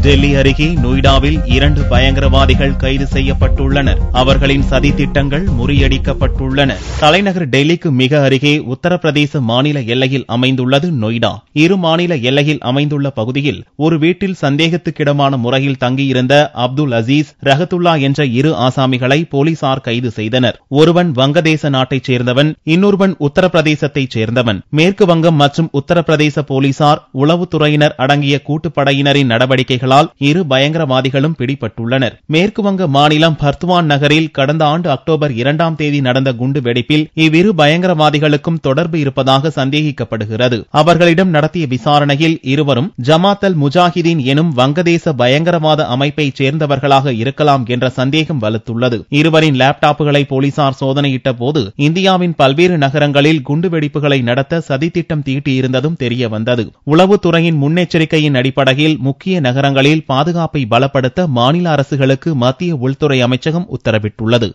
டெல்லி அருகே நொய்டாவில் 2 பயங்கரவாதிகள் கைது செய்யப்பட்டுள்ளனர். அவர்களின் சதி திட்டங்கள் முறியடிக்கப்பட்டுள்ளன. தலைநகர் டெல்லிக்கு மிக அருகே உத்தரப்பிரதேச மாநில எல்லையில் அமைந்துள்ளது நொய்டா. இரு மாநில எல்லையில் அமைந்துள்ள பகுதியில் ஒரு வீட்டில் சந்தேகத்துக்கிடமான முறையில் தங்கியிருந்த அப்துல் அசீஸ், ரஹத்துல்லா என்ற 2 ஆசாமிகளை போலீசார் கைது செய்தனர். ஒருவன் வங்கதேச நாட்டைச் சேர்ந்தவன், இன்னொருவன் உத்தரப்பிரதேசத்தைச் சேர்ந்தவன். மேற்கு வங்கம் மற்றும் உத்தரப்பிரதேச போலீசார், உளவுத்துறையினர் அடங்கிய கூட்டுப்படையினரின் நடவடிக்கைகளால் 2 பயங்கரவாதிகளும் பிடிபட்டுள்ளனர். மேற்கு வங்க மாநிலம் பர்த்வான் நகரில் கடந்த ஆண்டு அக்டோபர் 2ஆம் தேதி நடந்த குண்டு வெடிப்பில் இவ்விரு பயங்கரவாதிகளுக்கும் தொடர்பு இருப்பதாக சந்தேகிக்கப்படுகிறது. அவர்களிடம் நடத்திய விசாரணையில் இருவரும் ஜமாத் அல் முஜாஹிதீன் எனும் வங்கதேச பயங்கரவாத அமைப்பைச் சேர்ந்தவர்களாக இருக்கலாம் என்ற சந்தேகம் வலுத்துள்ளது. இருவரின் லேப்டாப்புகளை போலீசார் சோதனையிட்ட போது இந்தியாவின் பல்வேறு நகரங்களில் குண்டுவெடிப்புகளை நடத்த சதித்திட்டம் தீட்டியிருந்ததும் தெரியவந்தது. உளவுத்துறையின் முன்னெச்சரிக்கையின் அடிப்படையில் முக்கிய நகரங்களில் பாதுகாப்பை பலப்படுத்த மாநில அரசுகளுக்கு மத்திய உள்துறை அமைச்சகம் உத்தரவிட்டுள்ளது.